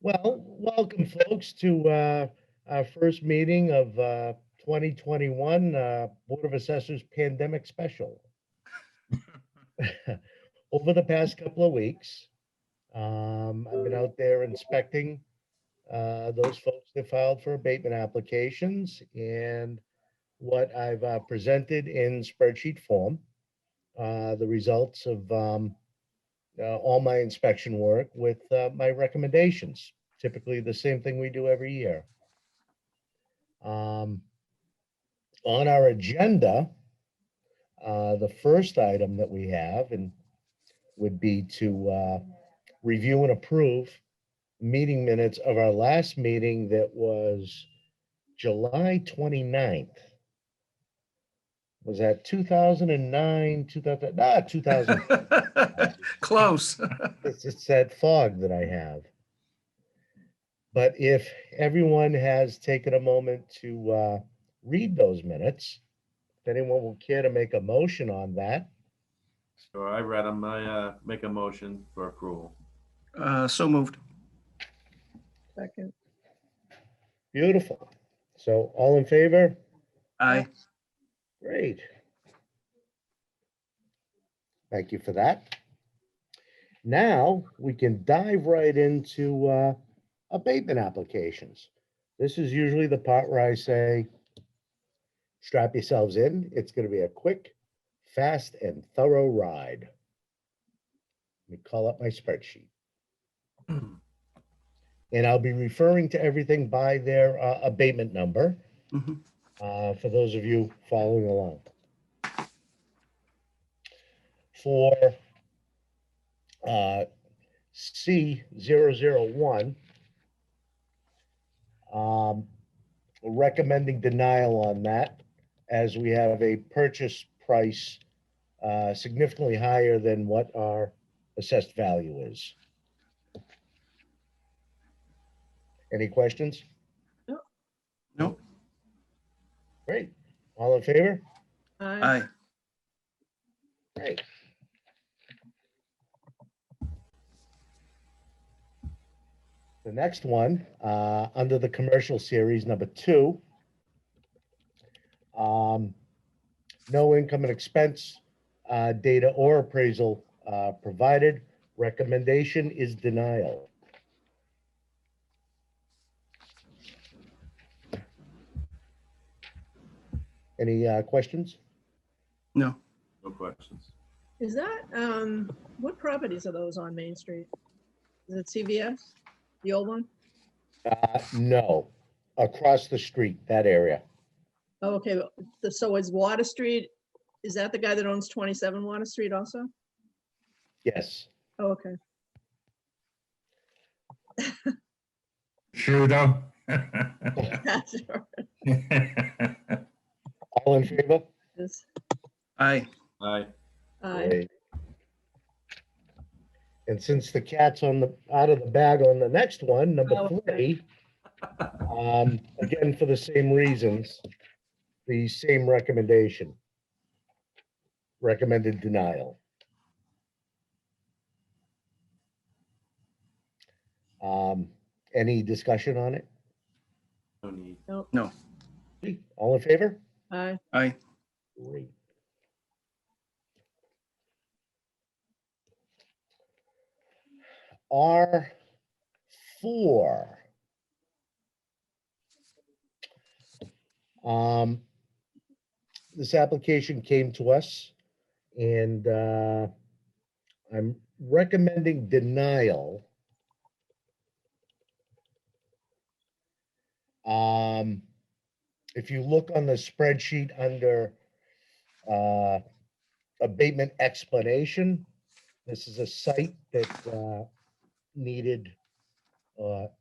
Well, welcome folks to our first meeting of 2021 Board of Assessors Pandemic Special. Over the past couple of weeks, I've been out there inspecting those folks that filed for abatement applications, and what I've presented in spreadsheet form, the results of all my inspection work with my recommendations. Typically the same thing we do every year. On our agenda, the first item that we have would be to review and approve meeting minutes of our last meeting that was July 29th. Was that 2009, 2000? Close. It's that fog that I have. But if everyone has taken a moment to read those minutes, if anyone will care to make a motion on that. Sure, I read them. I make a motion for approval. So moved. Second. Beautiful. So all in favor? Aye. Great. Thank you for that. Now we can dive right into abatement applications. This is usually the part where I say, strap yourselves in. It's going to be a quick, fast, and thorough ride. Let me call up my spreadsheet. And I'll be referring to everything by their abatement number Mhm. for those of you following along. For C001, recommending denial on that, as we have a purchase price significantly higher than what our assessed value is. Any questions? No. Great. All in favor? Aye. Great. The next one, under the commercial series, number 2, no income and expense data or appraisal provided. Recommendation is denial. Any questions? No. No questions. Is that, what properties are those on Main Street? Is it CVS, the old one? No, across the street, that area. Oh, okay, so is Water Street, is that the guy that owns 27 Water Street also? Yes. Oh, okay. Sure though. That's All in favor? Aye. Aye. Great. And since the cat's out of the bag on the next one, number Oh, 3, again, for the same reasons, the same recommendation. Recommended denial. Any discussion on it? No need. No. All in favor? Aye. Aye. Great. R4. This application came to us, and I'm recommending denial. If you look on the spreadsheet under abatement explanation, this is a site that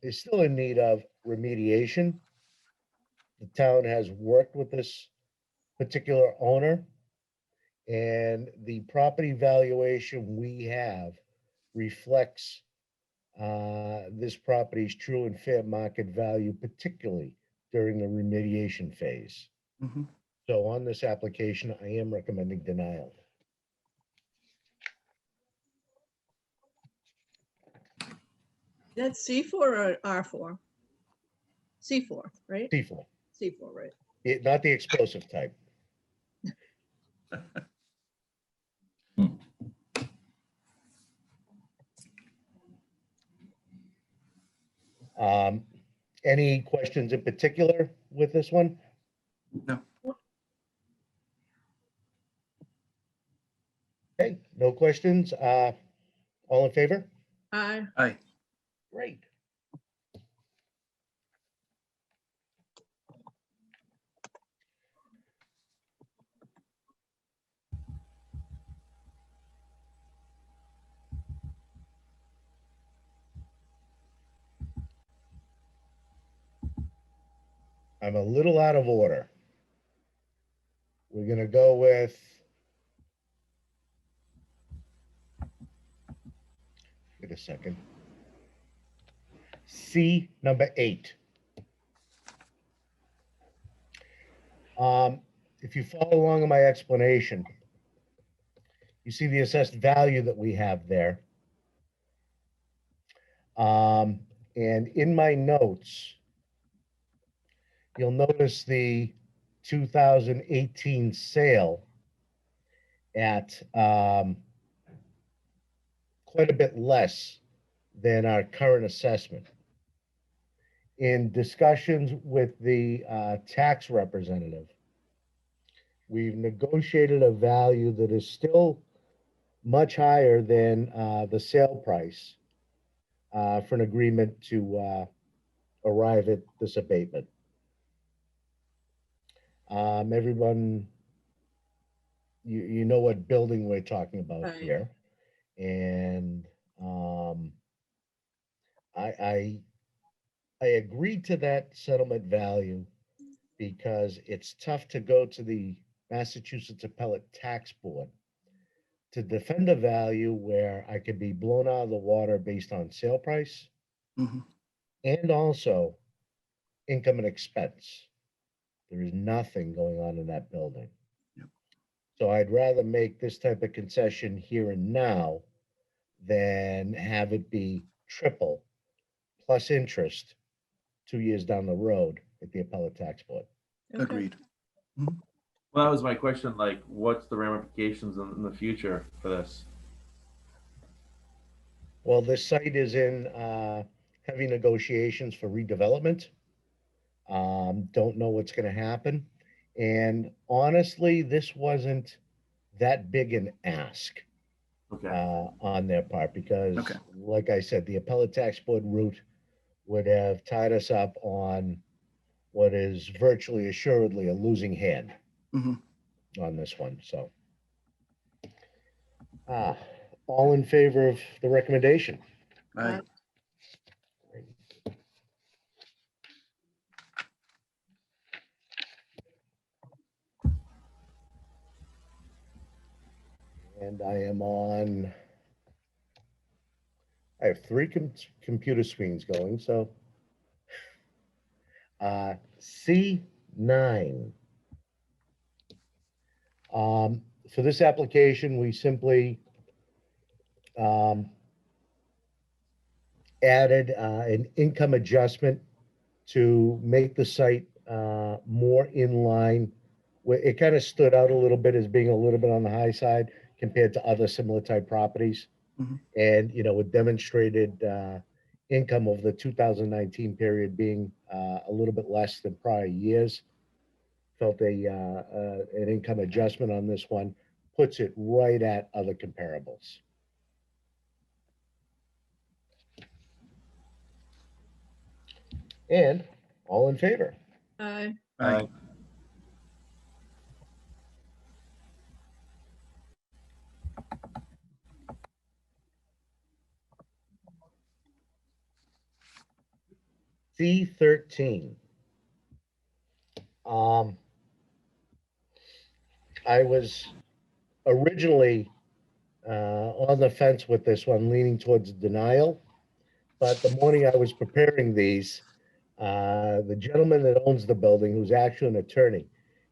is still in need of remediation. The town has worked with this particular owner, and the property valuation we have reflects this property's true and fair market value, particularly during the remediation phase. Mhm. So on this application, I am recommending denial. That's C4 or R4? C4, right? C4, C4, right? not the explosive type. Um, Any questions in particular with this one? No. Okay, no questions. All in favor? Aye. Aye. Great. I'm a little out of order. We're gonna go with. Wait a second. C, number 8. If you follow along in my explanation, you see the assessed value that we have there. And in my notes, you'll notice the 2018 sale at quite a bit less than our current assessment. In discussions with the tax representative, we've negotiated a value that is still much higher than the sale price for an agreement to arrive at this abatement. Everyone, you know what building we're talking about Right. here. And I agreed to that settlement value because it's tough to go to the Massachusetts Appellate Tax Board to defend a value where I could be blown out of the water based on sale price Mhm. and also income and expense. There is nothing going on in that building. Yep. So I'd rather make this type of concession here and now than have it be triple plus interest 2 years down the road at the appellate tax board. Okay. Agreed. Well, that was my question, like, what's the ramifications in the future for this? Well, this site is in heavy negotiations for redevelopment. Don't know what's going to happen. And honestly, this wasn't that big an ask Okay, on their part because, Okay. like I said, the appellate tax board route would have tied us up on what is virtually assuredly a losing hand Mhm. on this one. So, all in favor of the recommendation? Aye. And I am on. I have 3 computer screens going. So, C9. For this application, we simply added an income adjustment to make the site more in line. It kind of stood out a little bit as being a little bit on the high side compared to other similar type properties. Mhm. And, it demonstrated income of the 2019 period being a little bit less than prior years. Felt an income adjustment on this one puts it right at other comparables. And all in favor? Aye. Aye. C13. I was originally on the fence with this one, leaning towards denial. But the morning I was preparing these, the gentleman that owns the building, who's actually an attorney,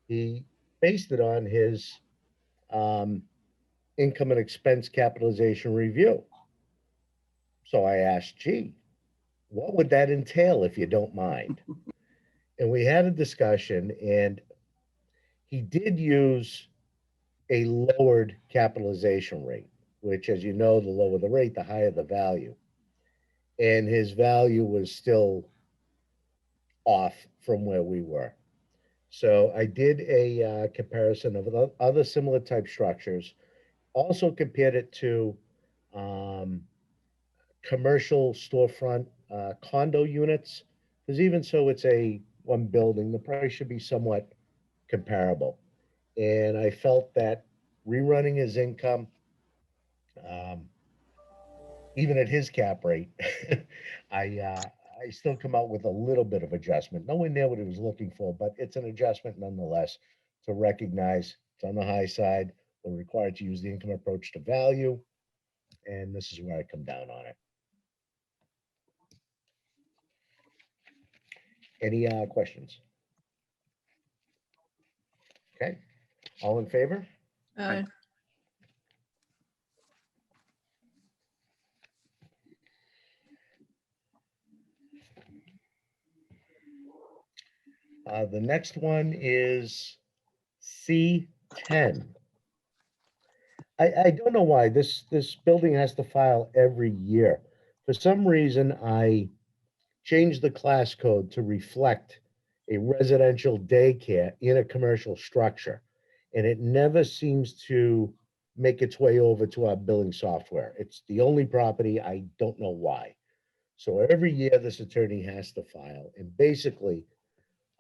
he based it on his income and expense capitalization review. So I asked, gee, what would that entail if you don't mind? And we had a discussion, and he did use a lowered capitalization rate, which, as you know, the lower the rate, the higher the value. And his value was still off from where we were. So I did a comparison of other similar type structures, also compared it to commercial storefront condo units, because even so it's a one building, the price should be somewhat comparable. And I felt that rerunning his income, um, even at his cap rate, I still come out with a little bit of adjustment. Nowhere near what he was looking for, but it's an adjustment nonetheless to recognize it's on the high side. We're required to use the income approach to value, and this is where I come down on it. Any questions? Okay, all in favor? Aye. The next one is C10. I don't know why this building has to file every year. For some reason, I changed the class code to reflect a residential daycare in a commercial structure, and it never seems to make its way over to our billing software. It's the only property. I don't know why. So every year, this attorney has to file, and basically,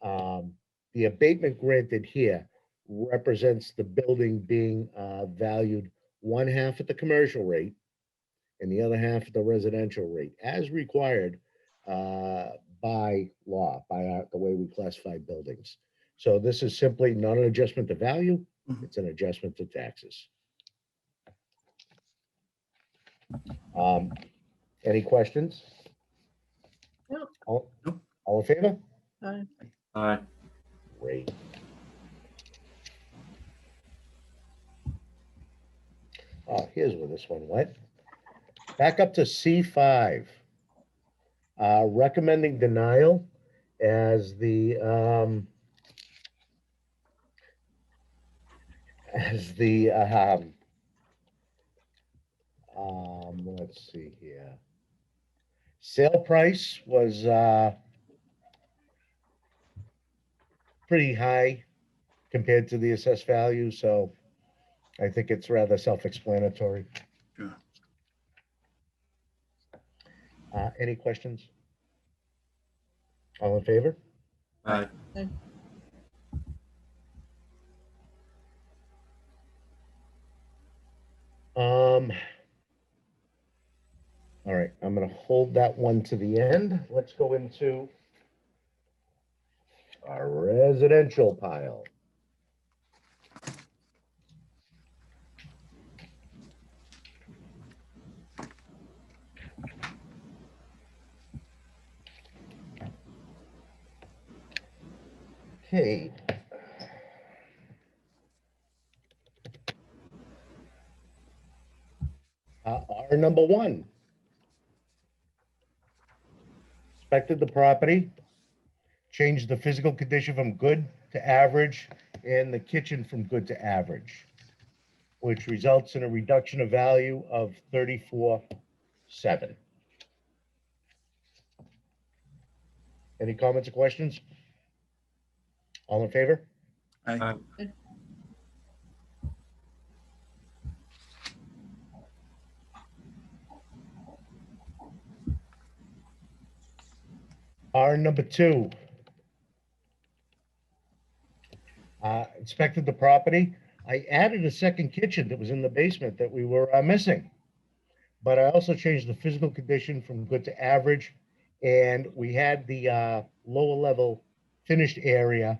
the abatement granted here represents the building being valued one half at the commercial rate and the other half at the residential rate, as required by law, by the way we classify buildings. So this is simply not an adjustment to value, Mhm. it's an adjustment to taxes. Um, Any questions? No. All in favor? Aye. Aye. Great. Oh, here's where this one went. Back up to C5. Recommending denial as the let's see here. Sale price was pretty high compared to the assessed value, so I think it's rather self-explanatory. Sure. Any questions? All in favor? Aye. All right, I'm gonna hold that one to the end. Let's go into our residential pile. Okay. R number one. Inspected the property, changed the physical condition from good to average and the kitchen from good to average, which results in a reduction of value of 34.7. Any comments or questions? All in favor? Aye. R number two. Inspected the property. I added a second kitchen that was in the basement that we were missing. But I also changed the physical condition from good to average. And we had the lower level finished area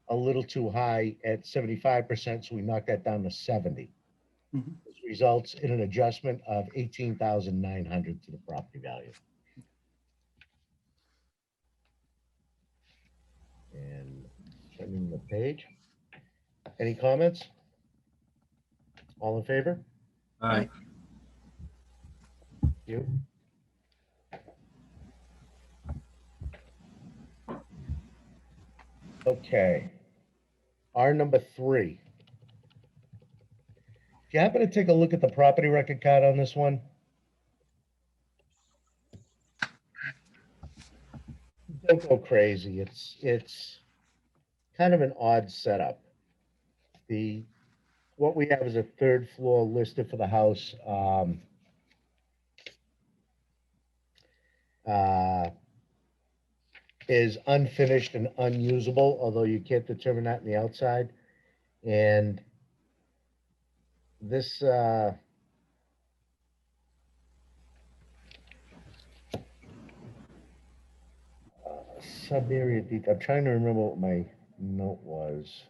a little too high at 75%, so we knocked that down to 70. Mhm. This results in an adjustment of 18,900 to the property value. And turning the page. Any comments? All in favor? Aye. You? Okay. R number 3. If you happen to take a look at the property record card on this one, don't go crazy. It's kind of an odd setup. What we have is a 3rd floor listed for the house. Is unfinished and unusable, although you can't determine that in the outside. And this sub-area detail, I'm trying to remember what my note was.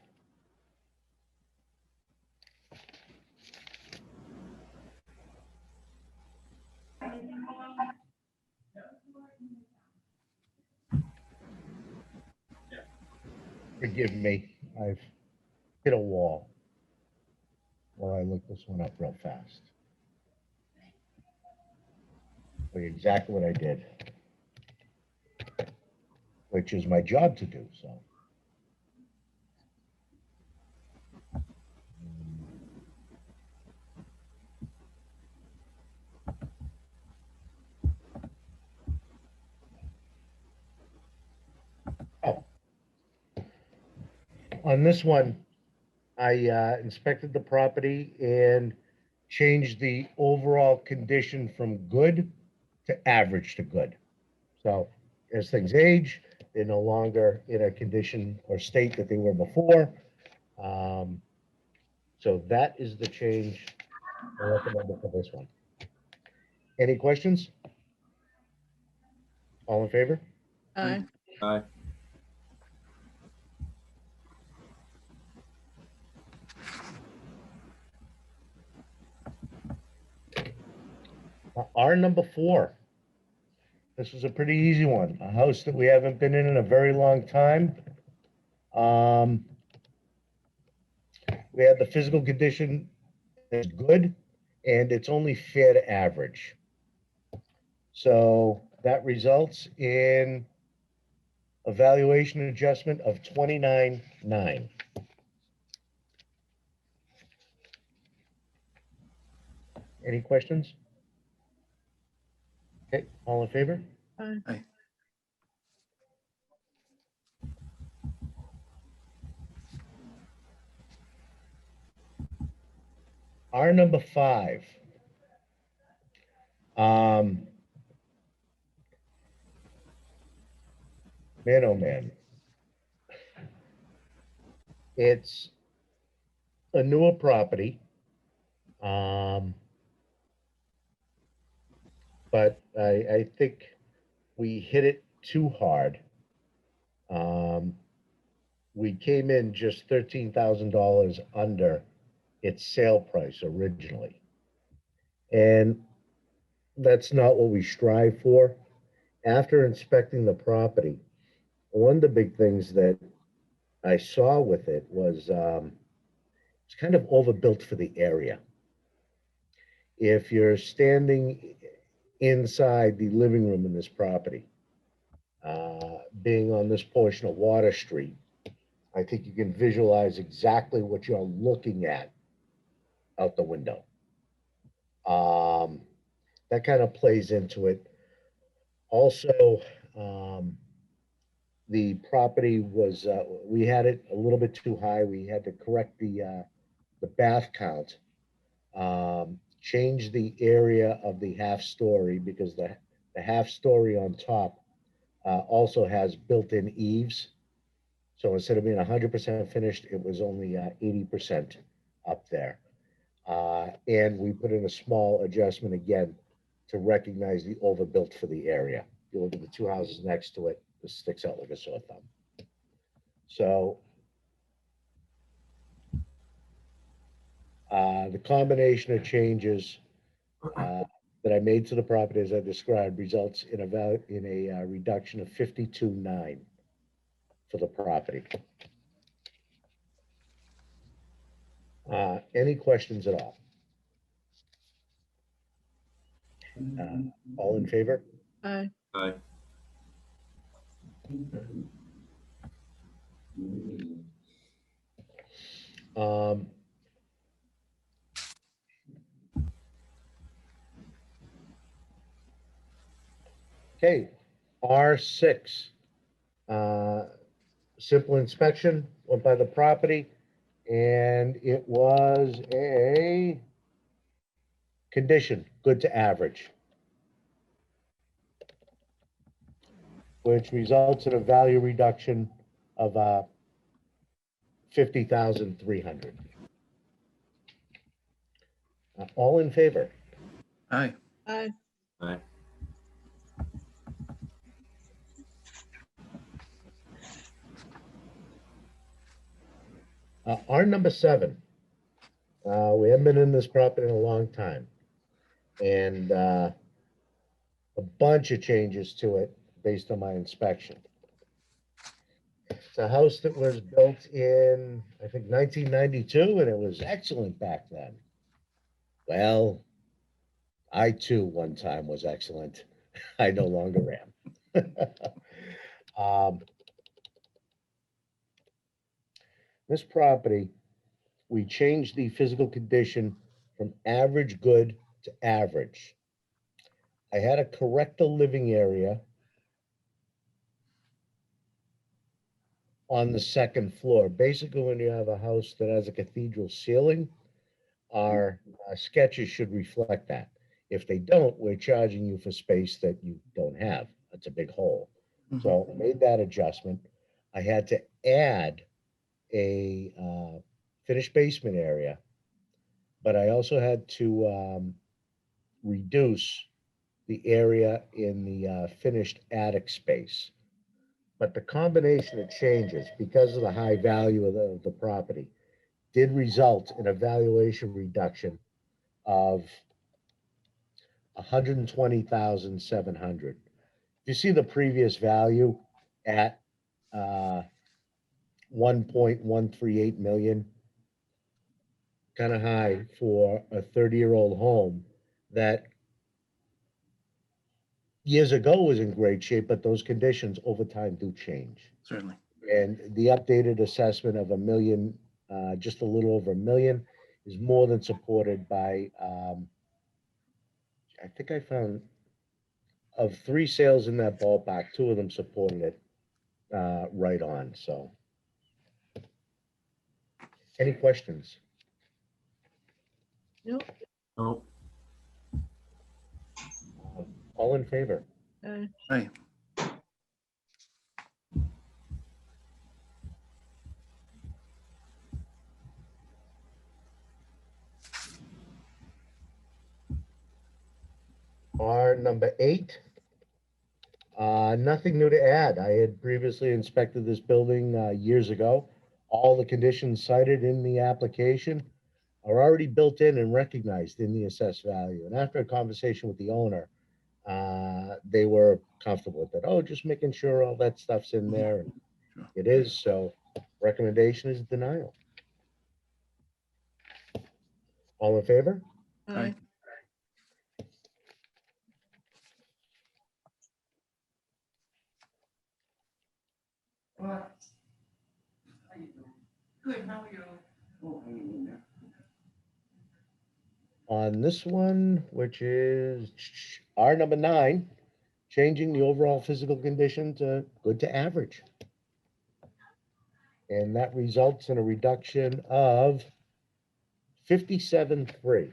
Forgive me, I've hit a wall. Well, I looked this one up real fast. Tell you exactly what I did, which is my job to do, so. Oh. On this one, I inspected the property and changed the overall condition from good to average to good. So as things age, they're no longer in a condition or state that they were before. So that is the change I recommend for this one. Any questions? All in favor? Aye. Aye. R number 4. This was a pretty easy one. A house that we haven't been in a very long time. We had the physical condition is good, and it's only fair to average. So that results in a valuation adjustment of $29,900. Any questions? Okay, all in favor? Aye. Aye. R number 5. Man, oh man. It's a newer property. But I think we hit it too hard. We came in just $13,000 under its sale price originally. And that's not what we strive for. After inspecting the property, one of the big things that I saw with it was it's kind of overbuilt for the area. If you're standing inside the living room in this property, being on this portion of Water Street, I think you can visualize exactly what you're looking at out the window. That kind of plays into it. Also, the property was, we had it a little bit too high. We had to correct the bath count, change the area of the half story because the half story on top also has built-in eaves. So instead of being 100% finished, it was only 80% up there. And we put in a small adjustment again to recognize the overbuilt for the area. You look at the 2 houses next to it, this sticks out like a sore thumb. So the combination of changes that I made to the property as I described results in a reduction of $52,900 for the property. Any questions at all? All in favor? Aye. Aye. Um, Okay, R6. Simple inspection, went by the property, and it was a condition, good to average, which results in a value reduction of 50,300. All in favor? Aye. Aye. Aye. R number 7. We haven't been in this property in a long time. And a bunch of changes to it based on my inspection. It's a house that was built in, I think, 1992, and it was excellent back then. Well, I too, one time was excellent. I no longer am. This property, we changed the physical condition from average good to average. I had to correct the living area on the second floor. Basically, when you have a house that has a cathedral ceiling, our sketches should reflect that. If they don't, we're charging you for space that you don't have. That's a big hole. Mhm. So I made that adjustment. I had to add a finished basement area, but I also had to reduce the area in the finished attic space. But the combination of changes, because of the high value of the property, did result in a valuation reduction of 120,700. If you see the previous value at 1.138 million, kind of high for a 30-year-old home that years ago was in great shape, but those conditions over time do change. Certainly. And the updated assessment of $1 million, just a little over $1 million, is more than supported by, I think I found of 3 sales in that ballpark, 2 of them supported it right on. So, any questions? Nope. Oh, All in favor? Aye. Aye. R number 8. Nothing new to add. I had previously inspected this building years ago. All the conditions cited in the application are already built in and recognized in the assessed value. And after a conversation with the owner, they were comfortable with it. Oh, just making sure all that stuff's in there. And Sure. it is. So recommendation is denial. All in favor? Aye. Good, how are you? Oh, hanging in there. On this one, which is R number 9, changing the overall physical condition to good to average. And that results in a reduction of 57.3.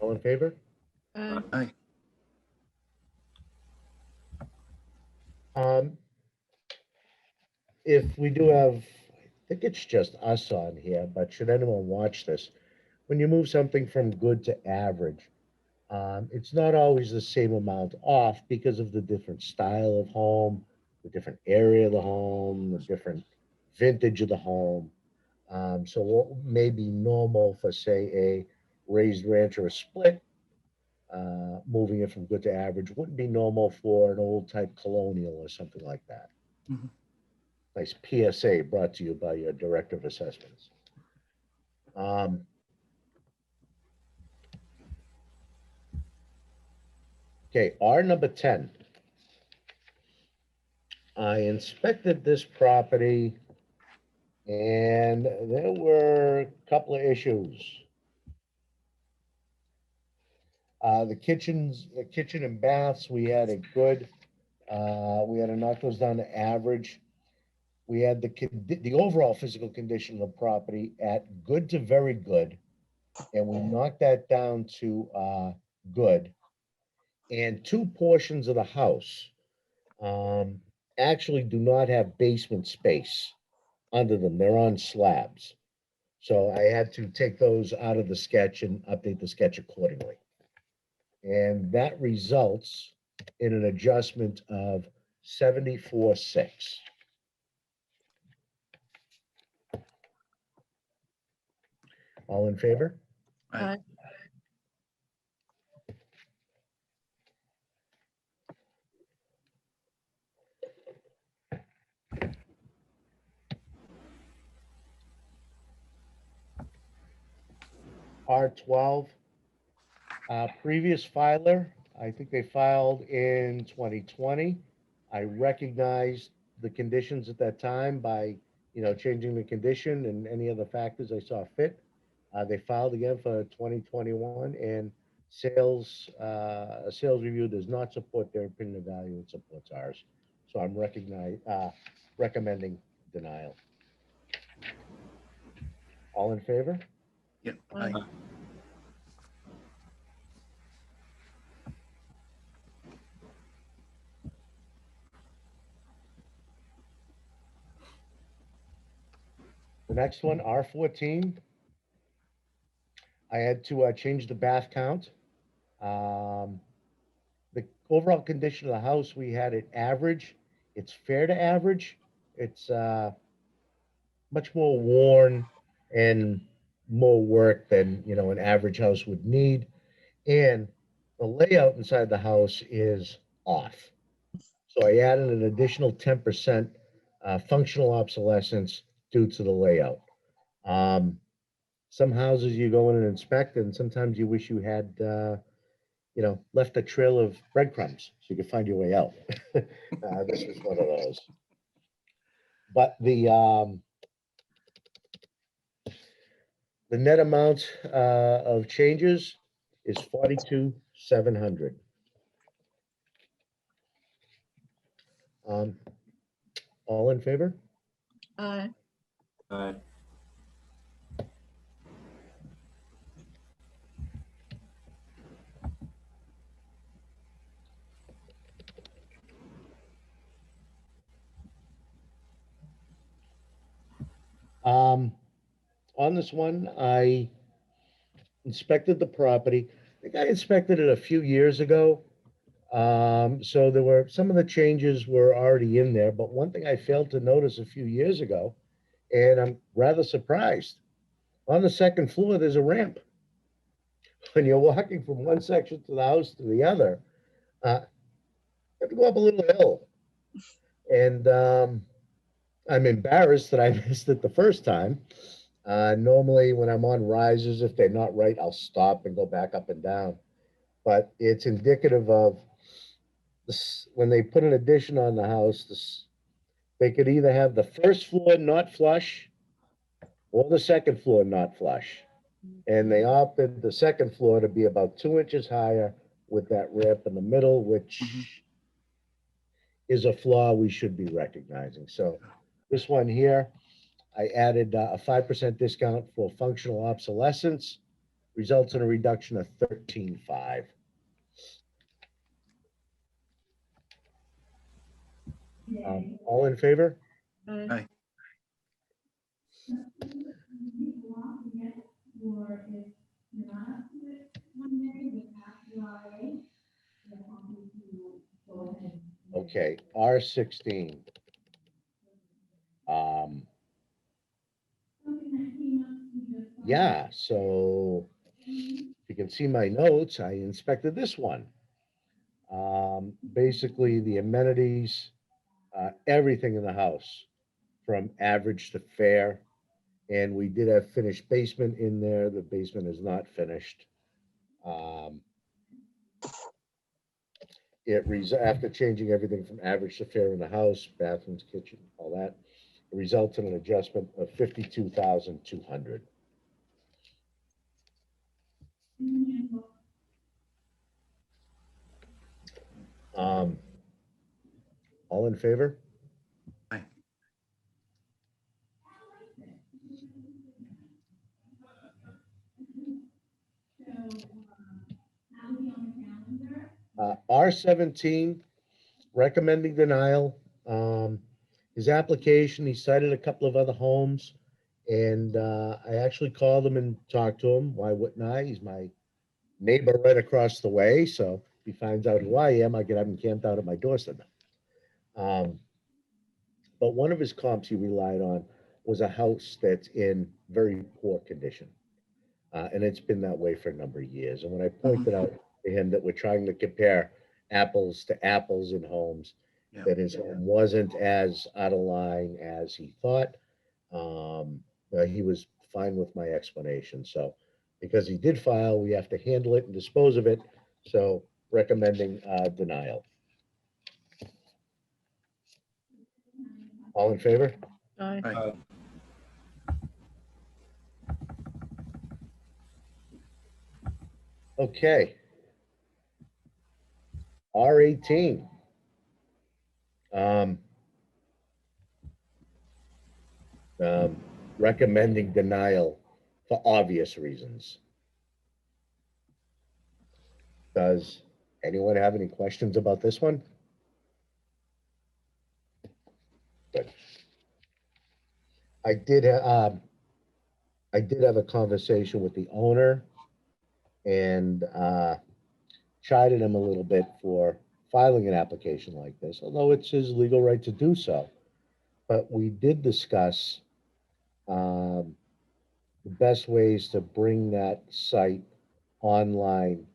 All in favor? Aye. Aye. Um, if we do have, I think it's just us on here, but should anyone watch this, when you move something from good to average, it's not always the same amount off because of the different style of home, the different area of the home, the different vintage of the home. So what may be normal for, say, a raised ranch or a split, moving it from good to average wouldn't be normal for an old type colonial or something like that. Mhm. Nice PSA brought to you by your director of assessments. Okay, R number 10. I inspected this property and there were a couple of issues. The kitchen and baths, we had we had to knock those down to average. We had the overall physical condition of the property at good to very good, and we knocked that down to good. And two portions of the house um, actually do not have basement space under them. They're on slabs. So I had to take those out of the sketch and update the sketch accordingly. And that results in an adjustment of 74.6. All in favor? Aye. R12, previous filer, I think they filed in 2020. I recognized the conditions at that time by, changing the condition and any other factors I saw fit. They filed again for 2021 and a sales review does not support their opinion of value, it supports ours. So I'm recommending denial. All in favor? Yep. Aye. The next one, R14. I had to change the bath count. The overall condition of the house, we had it average. It's fair to average. It's much more worn and more work than, an average house would need. And the layout inside the house is off. So I added an additional 10% functional obsolescence due to the layout. Some houses you go in and inspect, and sometimes you wish you had, left a trail of breadcrumbs so you could find your way out. This was one of those. But the net amount of changes is 42,700. All in favor? Aye. Aye. On this one, I inspected the property. I think I inspected it a few years ago. So there were, some of the changes were already in there, but one thing I failed to notice a few years ago, and I'm rather surprised, on the second floor, there's a ramp. When you're walking from one section to the house to the other, you have to go up a little hill. And I'm embarrassed that I missed it the first time. Normally, when I'm on risers, if they're not right, I'll stop and go back up and down. But it's indicative of this, when they put an addition on the house, they could either have the first floor not flush or the second floor not flush. And they opted the second floor to be about 2 inches higher with that ramp in the middle, which is a flaw we should be recognizing. So this one here, I added a 5% discount for functional obsolescence, results in a reduction of 13.5. All in favor? Aye. Aye. Okay, R16. Yeah, so if you can see my notes, I inspected this one. Basically, the amenities, everything in the house, from average to fair. And we did have finished basement in there. The basement is not finished. After changing everything from average to fair in the house, bathrooms, kitchen, all that, it results in an adjustment of 52,200. Um, all in favor? Aye. R17, recommending denial. His application, he cited a couple of other homes, and I actually called him and talked to him. Why wouldn't I? He's my neighbor right across the way, so if he finds out who I am, I get up and camped out at my doorstep. But one of his comps he relied on was a house that's in very poor condition. And it's been that way for a number of years. And when I pointed out to him that we're trying to compare apples to apples in homes, Yeah. that his home wasn't as out of line as he thought, he was fine with my explanation. So because he did file, we have to handle it and dispose of it. So recommending denial. All in favor? Aye. Aye. Okay. R18. Recommending denial for obvious reasons. Does anyone have any questions about this one? Good. I did have a conversation with the owner and chided him a little bit for filing an application like this, although it's his legal right to do so. But we did discuss the best ways to bring that site online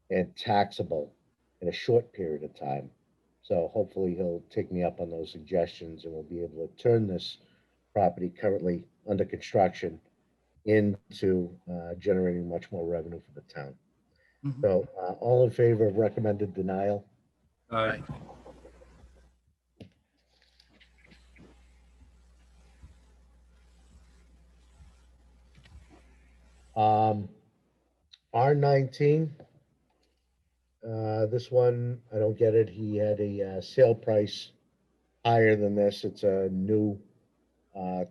and taxable in a short period of time. So hopefully he'll take me up on those suggestions and we'll be able to turn this property currently under construction into generating much more revenue for the town. Mhm. So all in favor of recommended denial? Aye. R19, this one, I don't get it. He had a sale price higher than this. It's a new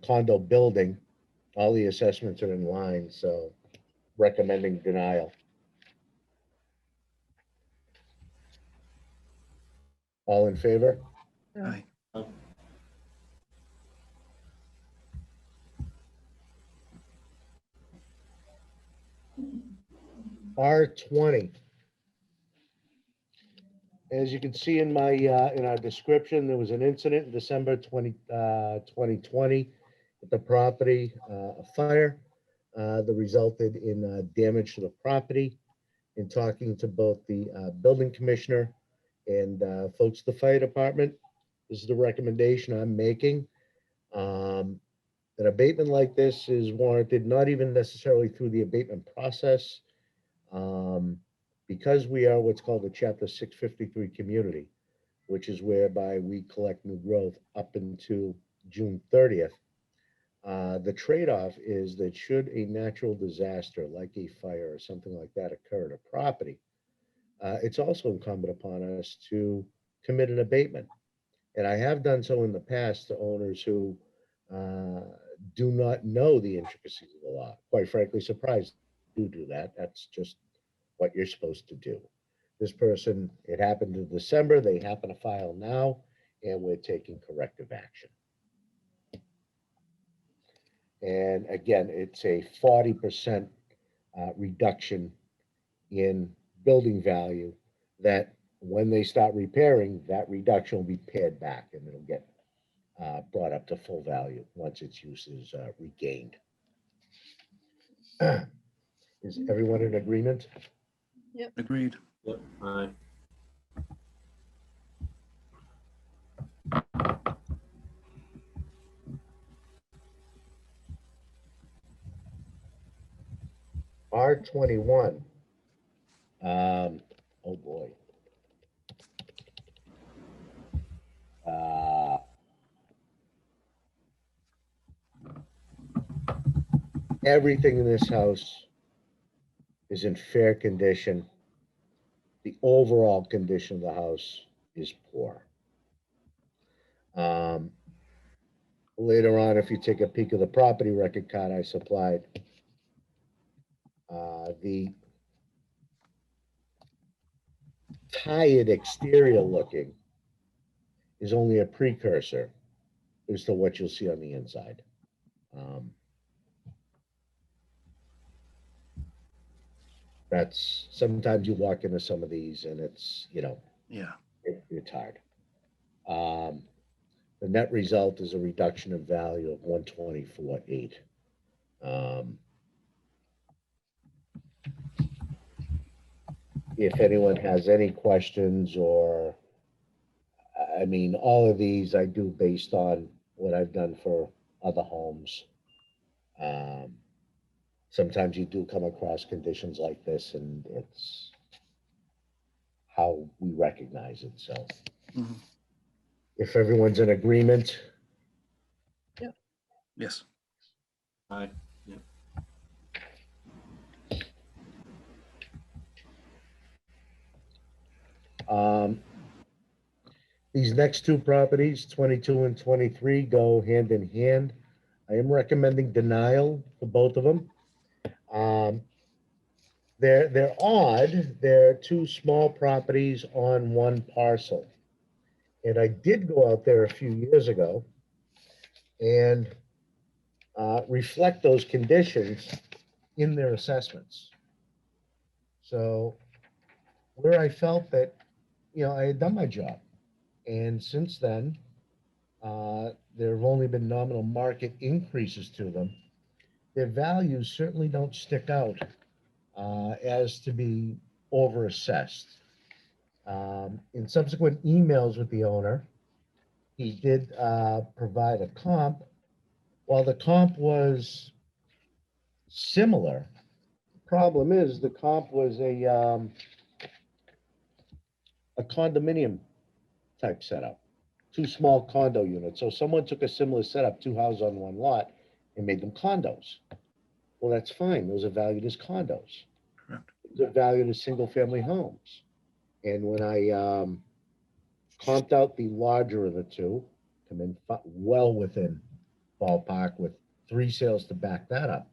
condo building. All the assessments are in line, so recommending denial. All in favor? Aye. R20. As you can see in my, in our description, there was an incident in December 2020 at the property, a fire that resulted in damage to the property. In talking to both the building commissioner and folks at the fire department, this is the recommendation I'm making. An abatement like this is warranted, not even necessarily through the abatement process. Because we are what's called a Chapter 653 community, which is whereby we collect new growth up until June 30th. The trade-off is that should a natural disaster like a fire or something like that occur at a property, it's also incumbent upon us to commit an abatement. And I have done so in the past to owners who do not know the intricacies of the law. Quite frankly, surprised to do that. That's just what you're supposed to do. This person, it happened in December, they happen to file now, and we're taking corrective action. And again, it's a 40% reduction in building value that when they start repairing, that reduction will be pared back and it'll get brought up to full value once its use is regained. Is everyone in agreement? Agreed. Yep, aye. R21. Oh boy. Uh, Everything in this house is in fair condition. The overall condition of the house is poor. Um, Later on, if you take a peek of the property record card I supplied, the tired exterior looking is only a precursor as to what you'll see on the inside. That's sometimes you walk into some of these and it's, Yeah. you're tired. The net result is a reduction in value of 124.8. If anyone has any questions or, I mean, all of these I do based on what I've done for other homes. Sometimes you do come across conditions like this and it's how we recognize it. So Mhm. if everyone's in agreement, Yes. Aye. um, these next two properties, 22 and 23, go hand in hand. I am recommending denial for both of them. They're odd. They're two small properties on one parcel. And I did go out there a few years ago and reflect those conditions in their assessments. So where I felt that, I had done my job. And since then, there have only been nominal market increases to them. Their values certainly don't stick out as to be overassessed. In subsequent emails with the owner, he did provide a comp. While the comp was similar, the problem is the comp was a condominium type setup, two small condo units. So someone took a similar setup, two houses on one lot, and made them condos. Well, that's fine. Those are valued as condos. Correct. They're valued as single-family homes. And when I comped out the larger of the two, come in well within ballpark with 3 sales to back that up.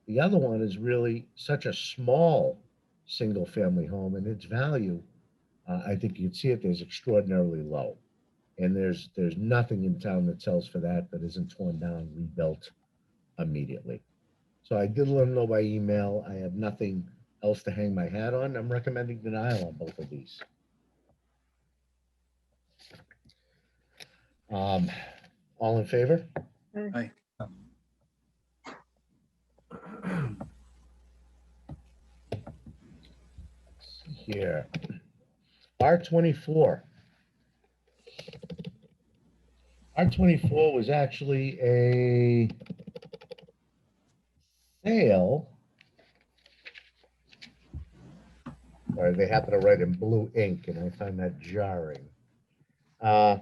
The other one is really such a small single-family home, and its value, I think you can see it, is extraordinarily low. And there's nothing in town that sells for that isn't torn down, rebuilt immediately. So I did let them know by email. I have nothing else to hang my hat on. I'm recommending denial on both of these. All in favor? Aye. Here. R24. R24 was actually a sale. Or they happen to write in blue ink, and I find that jarring. It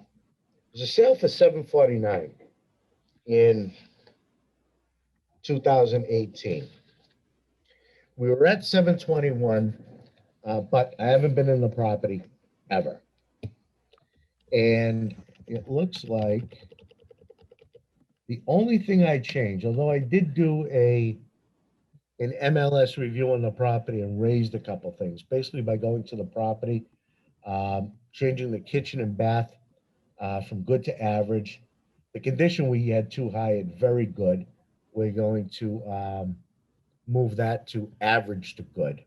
was a sale for $749 in 2018. We were at 721, but I haven't been in the property ever. And it looks like the only thing I changed, although I did do an MLS review on the property and raised a couple things, basically by going to the property, changing the kitchen and bath from good to average. The condition we had too high at very good. We're going to move that to average to good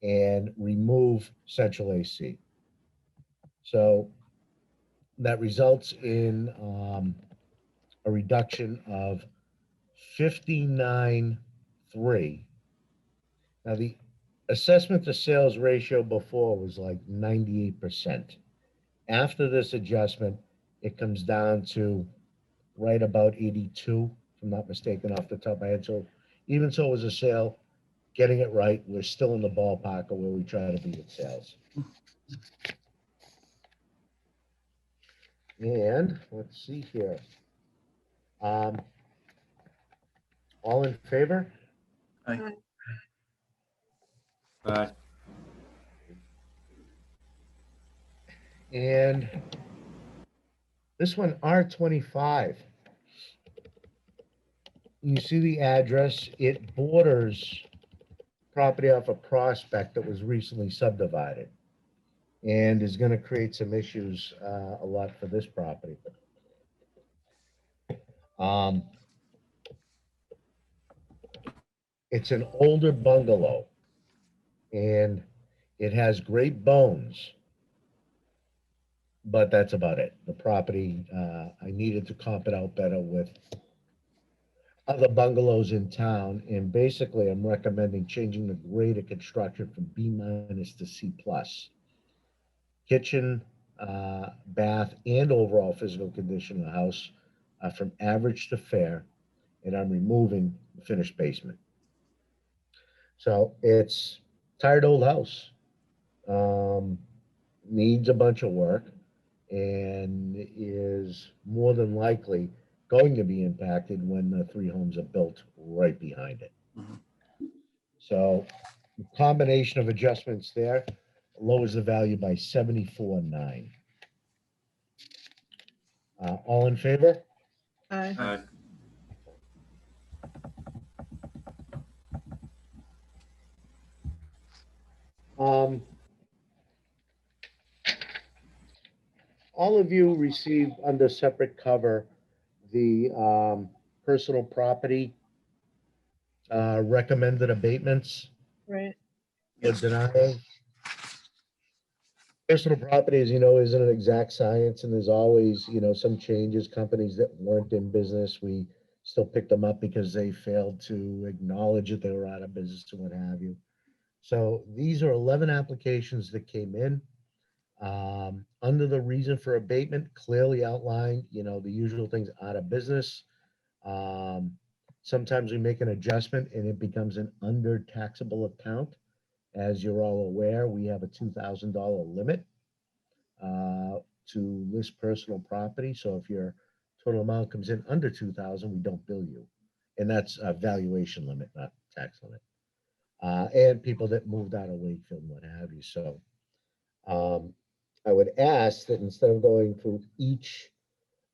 and remove central AC. So that results in a reduction of 59.3. Now, the assessment to sales ratio before was like 98%. After this adjustment, it comes down to right about 82, if I'm not mistaken, off the top of my head. So even so it was a sale, getting it right, we're still in the ballpark of where we try to be at sales. And let's see here. Um, all in favor? Aye. Aye. And this one, R25. You see the address, it borders property off a Prospect that was recently subdivided and is gonna create some issues, a lot for this property. Um, it's an older bungalow and it has great bones, but that's about it. The property, I needed to comp it out better with other bungalows in town, and basically I'm recommending changing the grade of construction from B minus to C plus. Kitchen, bath, and overall physical condition of the house from average to fair, and I'm removing the finished basement. So it's tired old house. Um, Needs a bunch of work and is more than likely going to be impacted when the three homes are built right behind it. Mhm. So combination of adjustments there lowers the value by 74.9. All in favor? Aye. Aye. Um, all of you received under separate cover the personal property recommended abatements Right. or Yes. denying. Personal property, as you know, isn't an exact science, and there's always, some changes. Companies that weren't in business, we still pick them up because they failed to acknowledge that they were out of business and what have you. So these are 11 applications that came in. Under the reason for abatement, clearly outlined, the usual things: out of business. Um, Sometimes we make an adjustment and it becomes an under taxable account. As you're all aware, we have a $2,000 limit uh, to list personal property. So if your total amount comes in under 2,000, we don't bill you. And that's a valuation limit, not tax limit. And people that moved out of Wakefield and what have you. So um, I would ask that instead of going through each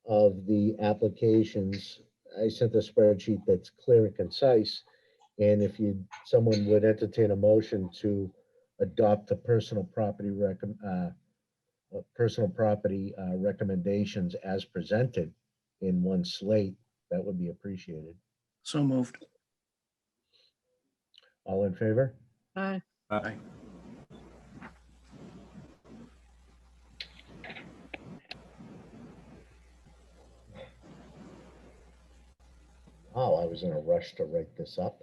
of the applications, I sent a spreadsheet that's clear and concise. And if someone would entertain a motion to adopt the personal property recommendations as presented in one slate, that would be appreciated. So moved. All in favor? Aye. Aye. Oh, I was in a rush to write this up.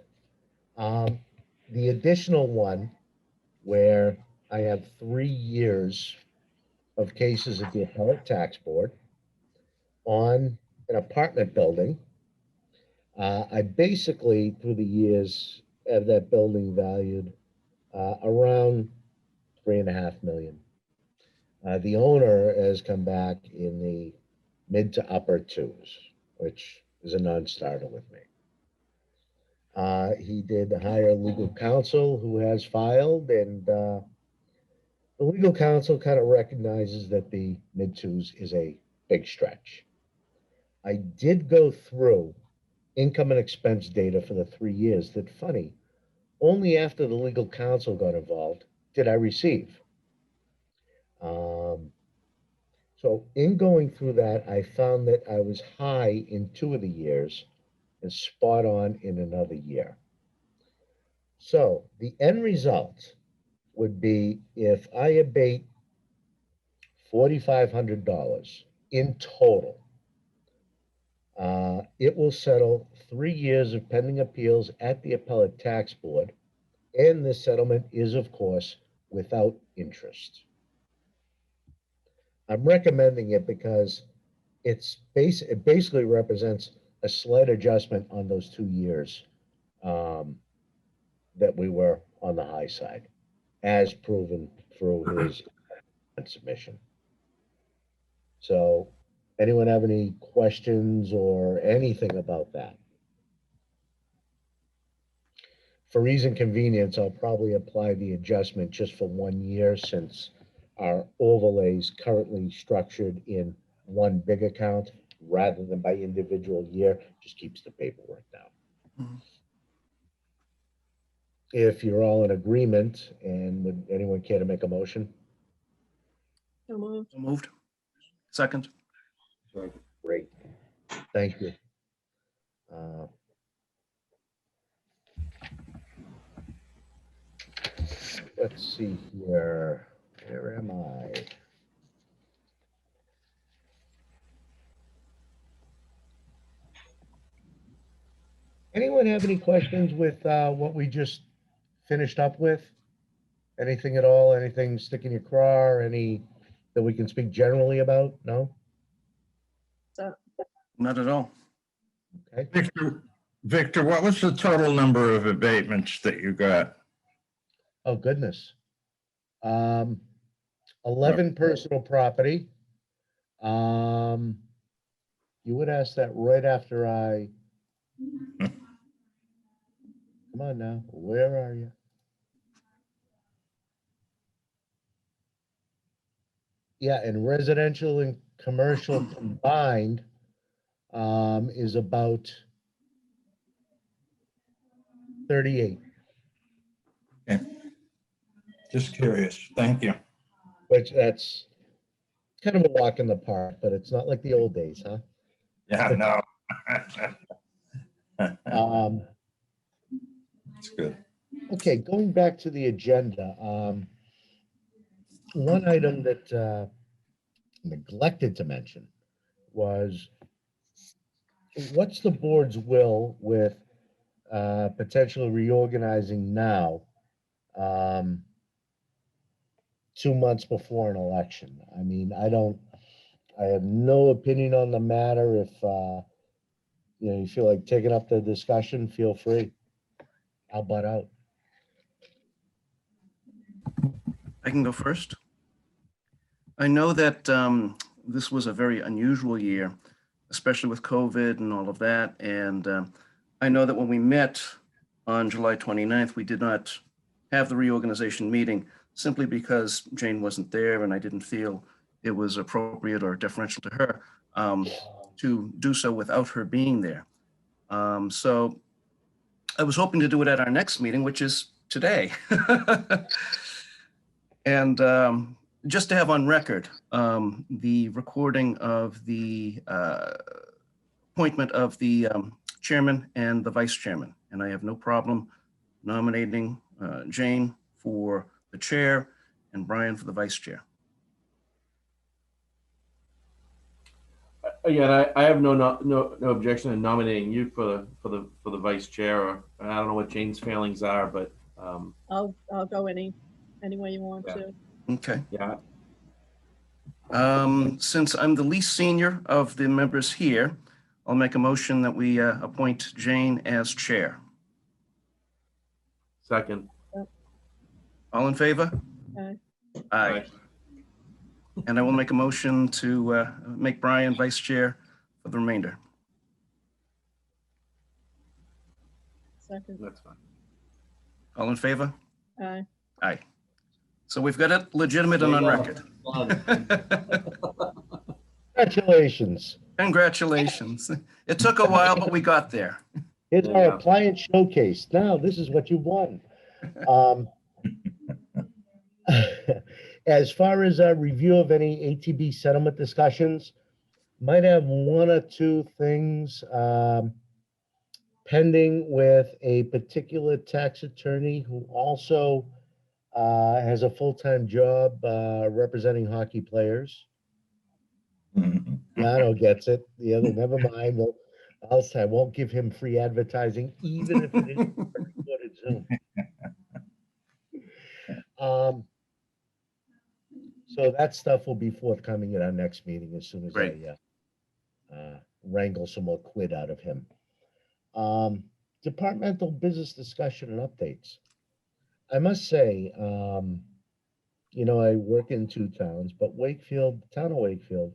Um, the additional one where I have 3 years of cases at the appellate tax board on an apartment building. I basically, through the years, have that building valued around 3.5 million. The owner has come back in the mid to upper twos, which is a non-starter with me. He did hire legal counsel who has filed, and the legal counsel kind of recognizes that the mid twos is a big stretch. I did go through income and expense data for the 3 years. That funny, only after the legal counsel got involved did I receive. Um, so in going through that, I found that I was high in 2 of the years and spot on in another year. So the end result would be if I abate $4,500 in total, it will settle 3 years of pending appeals at the appellate tax board, and this settlement is, of course, without interest. I'm recommending it because it basically represents a slight adjustment on those 2 years um, that we were on the high side, as proven through his submission. So Anyone have any questions or anything about that? For ease and convenience, I'll probably apply the adjustment just for 1 year since our overlays currently structured in one big account rather than by individual year, just keeps the paperwork down. Mhm. If you're all in agreement, and would anyone care to make a motion? So moved. So moved. Second. Great, thank you. Uh, Let's see here, where am I? Anyone have any questions with what we just finished up with? Anything at all, anything stick in your craw, any that we can speak generally about? No? So, Not at all. Okay, Victor, what was the total number of abatements that you got? oh goodness. 11 personal property. You would ask that right after I. Come on now, where are you? Yeah, and residential and commercial combined is about 38, Just curious. Thank you. which that's kind of a walk in the park, but it's not like the old days, huh? Yeah, no. That's good. Okay, going back to the agenda, one item that neglected to mention was what's the board's will with potentially reorganizing now, 2 months before an election? I mean, I have no opinion on the matter. If you feel like taking up the discussion, feel free. I'll butt out. I can go first. I know that this was a very unusual year, especially with COVID and all of that. And I know that when we met on July 29th, we did not have the reorganization meeting simply because Jane wasn't there and I didn't feel it was appropriate or deferential to her to do so without her being there. So I was hoping to do it at our next meeting, which is today. And just to have on record the recording of the appointment of the chairman and the vice chairman. And I have no problem nominating Jane for the chair and Brian for the vice chair. Again, I have no objection in nominating you for the vice chair. Or I don't know what Jane's feelings are, but I'll go any way you want Yeah. to. Okay. yeah, Since I'm the least senior of the members here, I'll make a motion that we appoint Jane as chair. second. All in favor? Aye. Aye. And I will make a motion to make Brian vice chair for the remainder. Second. That's fine. All in favor? Aye. Aye. So we've got it legitimate and on There you record. Congratulations. Congratulations. It took a while, but we got there. Here's Yeah. our client showcase. Now, this is what you won. As far as a review of any ATB settlement discussions, might have one or two things pending with a particular tax attorney who also has a full-time job representing hockey players. Yano gets it. The other, never mind. I won't give him free advertising, even if it is recorded Zoom. So that stuff will be forthcoming at our next meeting as soon as Great. I wrangle some more quid out of him. Departmental business discussion and updates. I must say, I work in two towns, but Wakefield, the town of Wakefield,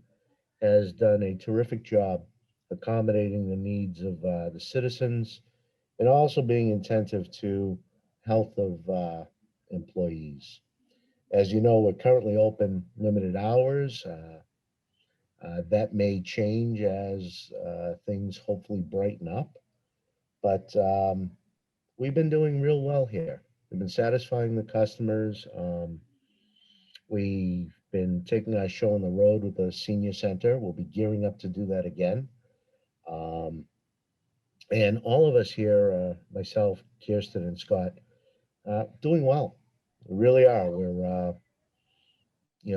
has done a terrific job accommodating the needs of the citizens and also being attentive to health of employees. As you know, we're currently open limited hours. That may change as things hopefully brighten up, but we've been doing real well here. We've been satisfying the customers. We've been taking our show on the road with the senior center. We'll be gearing up to do that again. Um, and all of us here, myself, Kirsten, and Scott, doing well. We really are. We're,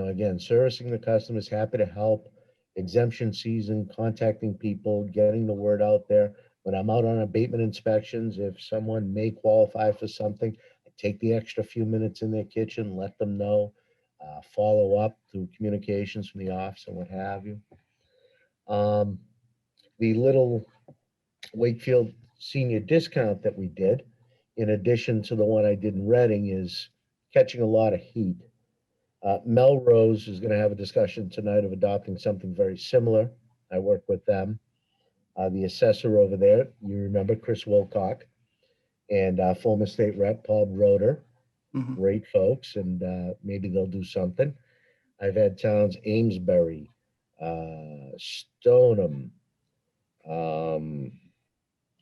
again, servicing the customers, happy to help. Exemption season, contacting people, getting the word out there. When I'm out on abatement inspections, if someone may qualify for something, I take the extra few minutes in their kitchen, let them know, follow up through communications from the office and what have you. The little Wakefield senior discount that we did, in addition to the one I did in Reading, is catching a lot of heat. Melrose is going to have a discussion tonight of adopting something very similar. I work with them. The assessor over there, you remember Chris Wilcock, and former state rep Paul Roeder, Mhm. great folks, and maybe they'll do something. I've had towns Amesbury, Stoneham.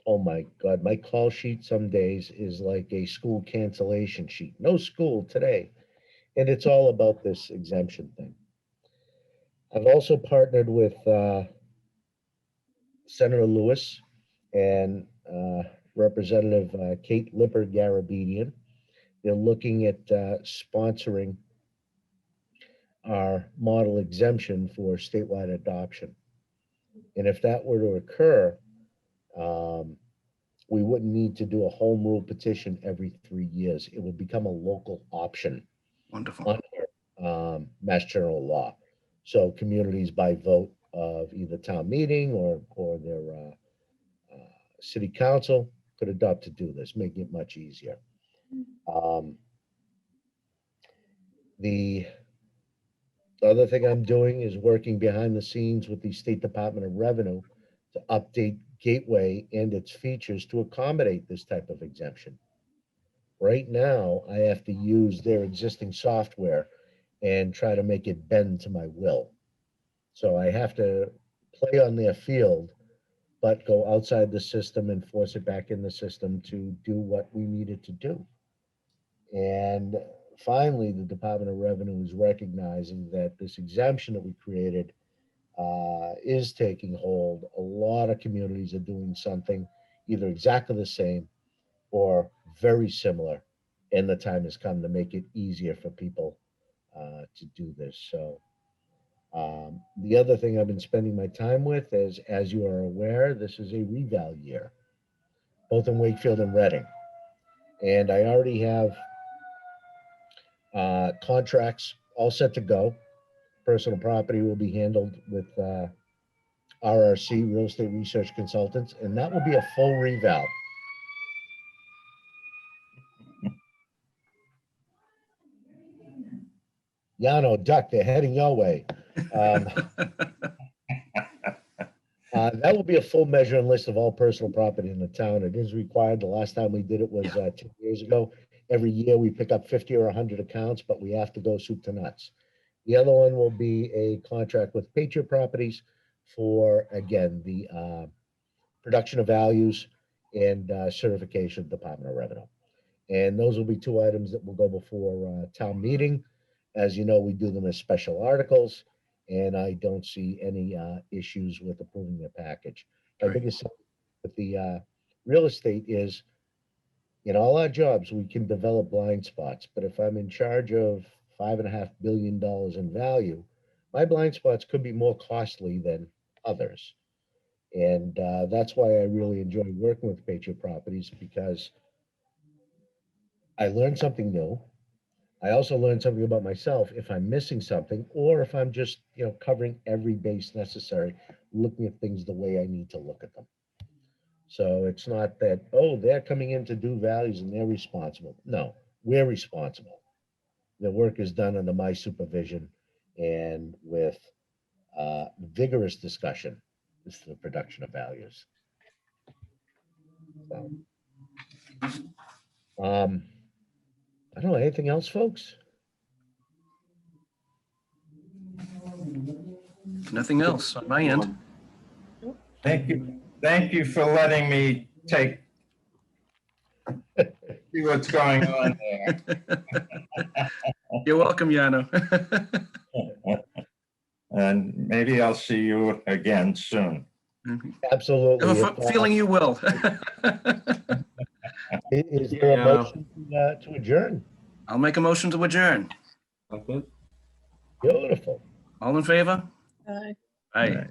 Oh my God, my call sheet some days is like a school cancellation sheet. No school today. And it's all about this exemption thing. I've also partnered with Senator Lewis and Representative Kate Lipper Garabedian. They're looking at sponsoring our model exemption for statewide adoption. And if that were to occur, um, we wouldn't need to do a home rule petition every 3 years. It would become a local option Wonderful. under Mass General Law. So communities by vote of either town meeting or their city council could adopt to do this, making it much easier. The other thing I'm doing is working behind the scenes with the State Department of Revenue to update Gateway and its features to accommodate this type of exemption. Right now, I have to use their existing software and try to make it bend to my will. So I have to play on their field, but go outside the system and force it back in the system to do what we needed to do. And finally, the Department of Revenue is recognizing that this exemption that we created is taking hold. A lot of communities are doing something either exactly the same or very similar. And the time has come to make it easier for people to do this. So the other thing I've been spending my time with is, as you are aware, this is a reval year, both in Wakefield and Reading. And I already have contracts all set to go. Personal property will be handled with RRC, Real Estate Research Consultants, and that will be a full reval. Yano, duck, they're heading your way. That will be a full measure and list of all personal property in the town. It is required. The last time we did it was 2 years ago. Every year we pick up 50 or 100 accounts, but we have to go soup to nuts. The other one will be a contract with Patriot Properties for, again, the production of values and certification of Department of Revenue. And those will be two items that will go before town meeting. As you know, we do them as special articles, and I don't see any issues with approving the package. My Great. biggest thing with the real estate is, in all our jobs, we can develop blind spots, but if I'm in charge of $5.5 billion in value, my blind spots could be more costly than others. And that's why I really enjoy working with Patriot Properties, because I learned something new. I also learned something about myself if I'm missing something, or if I'm just, covering every base necessary, looking at things the way I need to look at them. So it's not that, oh, they're coming in to do values and they're responsible. No, we're responsible. The work is done under my supervision and with vigorous discussion as to the production of values. So, I don't know, anything else, folks? Nothing else on my end. Thank you. Thank you for letting me see what's going on there. You're welcome, Yano. And maybe I'll see you again soon. Absolutely. I have a feeling you will. Is there a Yeah. motion to adjourn? I'll make a motion to adjourn. Okay. Beautiful. All in favor? Bye, Aye.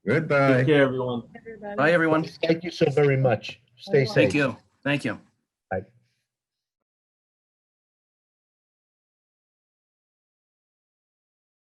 Goodbye. Take care, everyone. everybody. Bye, everyone. Thank you so very much. Stay safe. Thank you. Thank you.